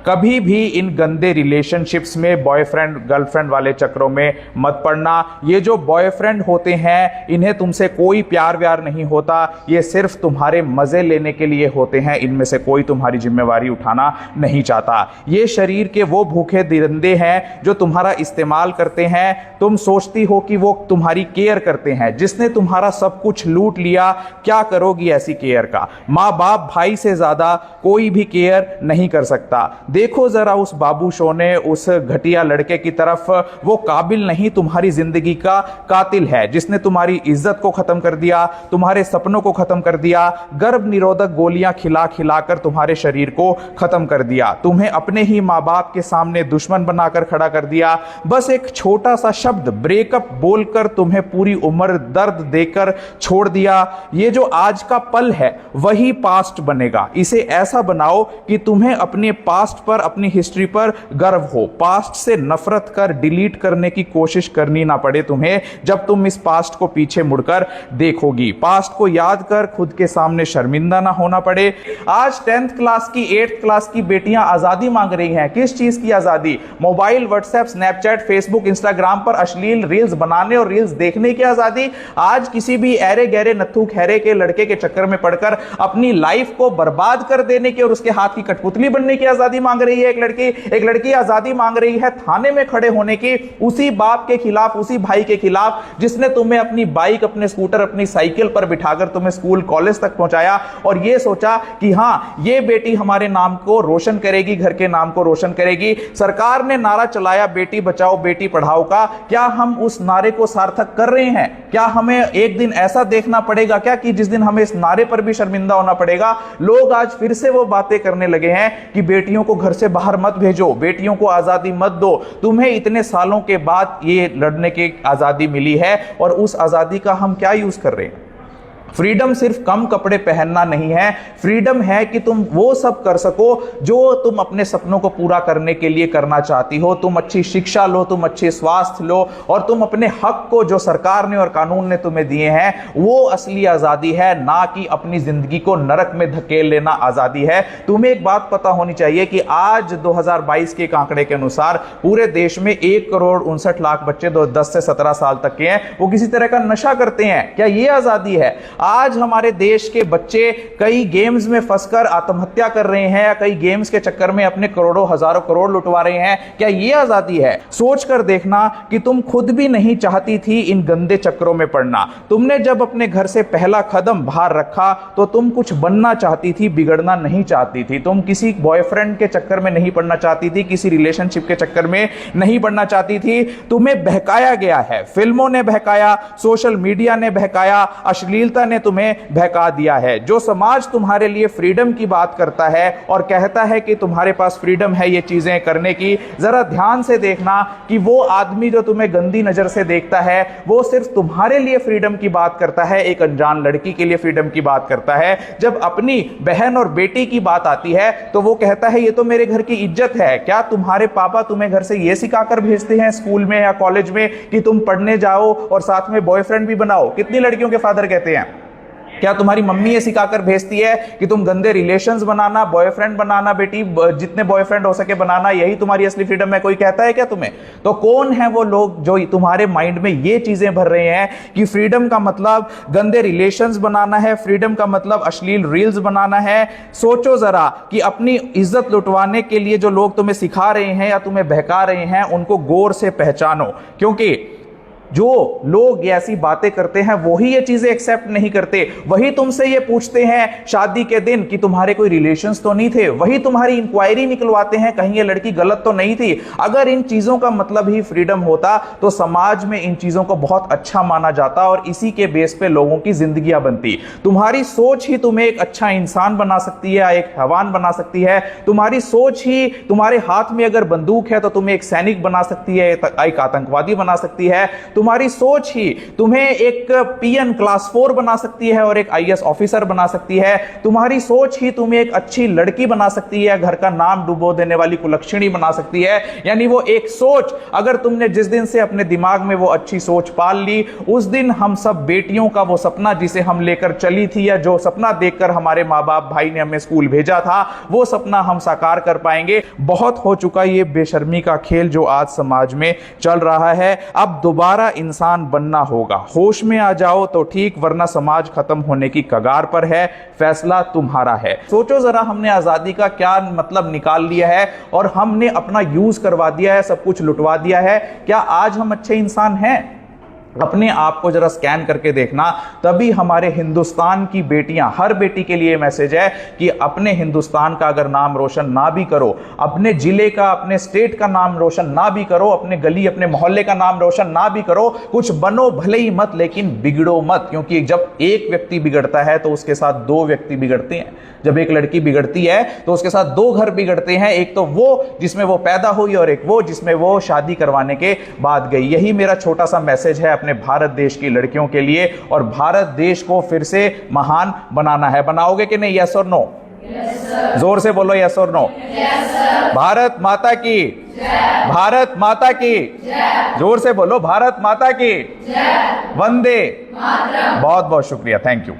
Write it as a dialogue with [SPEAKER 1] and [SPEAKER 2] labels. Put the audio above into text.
[SPEAKER 1] कभी भी इन गंदे रिलेशनशिप्स में बॉयफ्रेंड गर्लफ्रेंड वाले चक्रों में मत पड़ना। ये जो बॉयफ्रेंड होते हैं इन्हें तुमसे कोई प्यार व्यार नहीं होता, ये सिर्फ तुम्हारे मजे लेने के लिए होते हैं। इनमें से कोई तुम्हारी जिम्मेवारी उठाना नहीं चाहता। ये शरीर के वो भूखे दरिंदे हैं जो तुम्हारा इस्तेमाल करते हैं। तुम सोचती हो कि वो तुम्हारी केयर करते हैं, जिसने तुम्हारा सब कुछ लूट लिया, क्या करोगी ऐसी केयर का? माँ बाप भाई से ज्यादा कोई भी केयर नहीं कर सकता। देखो जरा उस बाबू सोने, उस घटिया लड़के की तरफ। वो काबिल नहीं, तुम्हारी जिंदगी का कातिल है, जिसने तुम्हारी इज्जत को खत्म कर दिया, तुम्हारे सपनों को खत्म कर दिया, गर्भ निरोधक गोलियां खिला खिलाकर तुम्हारे शरीर को खत्म कर दिया, तुम्हें अपने ही माँ बाप के सामने दुश्मन बनाकर खड़ा कर दिया। बस एक छोटा सा शब्द ब्रेकअप बोलकर तुम्हें पूरी उम्र दर्द देकर छोड़ दिया। ये जो आज का पल है वही पास्ट बनेगा। इसे ऐसा बनाओ कि तुम्हें अपने पास्ट पर, अपनी हिस्ट्री पर गर्व हो। पास्ट से नफरत कर डिलीट करने की कोशिश करनी ना पड़े तुम्हें जब तुम इस पास्ट को पीछे मुड़कर देखोगी। पास्ट को याद कर खुद के सामने शर्मिंदा ना होना पड़े। आज 10th क्लास की, 8th क्लास की बेटियां आजादी मांग रही हैं। किस चीज की आजादी? Mobile, WhatsApp, Snapchat, Facebook, Instagram पर अश्लील रील्स बनाने और रील्स देखने की आजादी। आज किसी भी ऐरे गहरे नत्थू खैरे के लड़के के चक्कर में पड़कर अपनी लाइफ को बर्बाद कर देने की और उसके हाथ की कठपुतली बनने की आजादी मांग रही है एक लड़की आजादी मांग रही है थाने में खड़े होने की, उसी बाप के खिलाफ, उसी भाई के खिलाफ जिसने तुम्हें अपनी बाइक, अपने स्कूटर, अपनी साइकिल पर बिठाकर तुम्हें स्कूल कॉलेज तक पहुंचाया और यह सोचा कि हां ये बेटी हमारे नाम को रोशन करेगी, घर के नाम को रोशन करेगी। सरकार ने नारा चलाया बेटी बचाओ बेटी पढ़ाओ का, क्या हम उस नारे को सार्थक कर रहे हैं? क्या हमें एक दिन ऐसा देखना पड़ेगा क्या कि जिस दिन हमें इस नारे पर भी शर्मिंदा होना पड़ेगा? लोग आज फिर से वो बातें करने लगे हैं कि बेटियों को घर से बाहर मत भेजो, बेटियों को आजादी मत दो। तुम्हें इतने सालों के बाद ये लड़ने की आजादी मिली है और उस आजादी का हम क्या यूज कर रहे हैं? फ्रीडम सिर्फ कम कपड़े पहनना नहीं है। फ्रीडम है कि तुम वो सब कर सको जो तुम अपने सपनों को पूरा करने के लिए करना चाहती हो। तुम अच्छी शिक्षा लो, तुम अच्छे स्वास्थ्य लो और तुम अपने हक को जो सरकार ने और कानून ने तुम्हें दिए हैं वो असली आजादी है, ना कि अपनी जिंदगी को नरक में धकेल लेना आजादी है। तुम्हें एक बात पता होनी चाहिए कि आज 2022 के आंकड़े के अनुसार पूरे देश में 1,59,00,000 बच्चे 10 से 17 साल तक के हैं, वो किसी तरह का नशा करते हैं। क्या ये आजादी है? आज हमारे देश के बच्चे कई गेम्स में फंसकर आत्महत्या कर रहे हैं या कई गेम्स के चक्कर में अपने करोड़ों हजारों करोड़ लुटवा रहे हैं। क्या यह आजादी है? सोच कर देखना कि तुम खुद भी नहीं चाहती थी इन गंदे चक्रों में पड़ना। तुमने जब अपने घर से पहला कदम बाहर रखा तो तुम कुछ बनना चाहती थी, बिगड़ना नहीं चाहती थी। तुम किसी बॉयफ्रेंड के चक्कर में नहीं पड़ना चाहती थी, किसी रिलेशनशिप के चक्कर में नहीं पड़ना चाहती थी। तुम्हें बहकाया गया है, फिल्मों ने बहकाया, सोशल मीडिया ने बहकाया, अश्लीलता ने तुम्हें बहका दिया है। जो समाज तुम्हारे लिए फ्रीडम की बात करता है और कहता है कि तुम्हारे पास फ्रीडम है ये चीजें करने की, जरा ध्यान से देखना कि वो आदमी जो तुम्हें गंदी नजर से देखता है वो सिर्फ तुम्हारे लिए फ्रीडम की बात करता है, एक अनजान लड़की के लिए फ्रीडम की बात करता है। जब अपनी बहन और बेटी की बात आती है तो वो कहता है ये तो मेरे घर की इज्जत है। क्या तुम्हारे पापा तुम्हें घर से ये सिखाकर भेजते हैं स्कूल में या कॉलेज में कि तुम पढ़ने जाओ और साथ में बॉयफ्रेंड भी बनाओ? कितनी लड़कियों के फादर कहते हैं? क्या तुम्हारी मम्मी ये सिखाकर भेजती है कि तुम गंदे रिलेशंस बनाना, बॉयफ्रेंड बनाना, बेटी जितने बॉयफ्रेंड हो सके बनाना, यही तुम्हारी असली फ्रीडम है? कोई कहता है क्या तुम्हें? तो कौन है वो लोग जो तुम्हारे माइंड में ये चीजें भर रहे हैं कि फ्रीडम का मतलब गंदे रिलेशंस बनाना है, फ्रीडम का मतलब अश्लील रील्स बनाना है? सोचो जरा कि अपनी इज्जत लुटवाने के लिए जो लोग तुम्हें सिखा रहे हैं या तुम्हें बहका रहे हैं उनको गौर से पहचानो, क्योंकि जो लोग ऐसी बातें करते हैं वही ये चीजें एक्सेप्ट नहीं करते। वही तुमसे ये पूछते हैं शादी के दिन कि तुम्हारे कोई रिलेशंस तो नहीं थे, वही तुम्हारी इंक्वायरी निकलवाते हैं कहीं ये लड़की गलत तो नहीं थी। अगर इन चीजों का मतलब ही फ्रीडम होता तो समाज में इन चीजों को बहुत अच्छा माना जाता और इसी के बेस पे लोगों की जिंदगियां बनती। तुम्हारी सोच ही तुम्हें एक अच्छा इंसान बना सकती है, एक हैवान बना सकती है। तुम्हारी सोच ही, तुम्हारे हाथ में अगर बंदूक है तो तुम्हें एक सैनिक बना सकती है, एक आतंकवादी बना सकती है। तुम्हारी सोच ही तुम्हें एक पीएन क्लास 4 बना सकती है और एक आईएएस ऑफिसर बना सकती है। तुम्हारी सोच ही तुम्हें एक अच्छी लड़की बना सकती है, घर का नाम डुबो देने वाली कुलक्षणी बना सकती है। यानी वो एक सोच, अगर तुमने जिस दिन से अपने दिमाग में वो अच्छी सोच पाल ली, उस दिन हम सब बेटियों का वो सपना जिसे हम लेकर चली थी, या जो सपना देखकर हमारे माँ बाप भाई ने हमें स्कूल भेजा था, वो सपना हम साकार कर पाएंगे। बहुत हो चुका ये बेशर्मी का खेल जो आज समाज में चल रहा है। अब दोबारा इंसान बनना होगा। होश में आ जाओ तो ठीक, वरना समाज खत्म होने की कगार पर है। फैसला तुम्हारा है। सोचो जरा, हमने आजादी का क्या मतलब निकाल लिया है और हमने अपना यूज करवा दिया है, सब कुछ लुटवा दिया है। क्या आज हम अच्छे इंसान हैं? अपने आप को जरा स्कैन करके देखना, तभी हमारे हिंदुस्तान की बेटियां, हर बेटी के लिए मैसेज है कि अपने हिंदुस्तान का अगर नाम रोशन ना भी करो, अपने जिले का, अपने स्टेट का नाम रोशन ना भी करो, अपने गली, अपने मोहल्ले का नाम रोशन ना भी करो, कुछ बनो भले ही मत, लेकिन बिगड़ो मत। क्योंकि जब एक व्यक्ति बिगड़ता है तो उसके साथ दो व्यक्ति बिगड़ते हैं। जब एक लड़की बिगड़ती है तो उसके साथ दो घर बिगड़ते हैं, एक तो वो जिसमें वो पैदा हुई और एक वो जिसमें वो शादी करवाने के बाद गई। यही मेरा छोटा सा मैसेज है अपने भारत देश की लड़कियों के लिए, और भारत देश को फिर से महान बनाना है। बनाओगे कि नहीं? यस और नो? जोर से बोलो, यस और नो? भारत माता की, भारत माता की, जोर से बोलो, भारत माता की, वंदे। बहुत बहुत शुक्रिया, थैंक यू।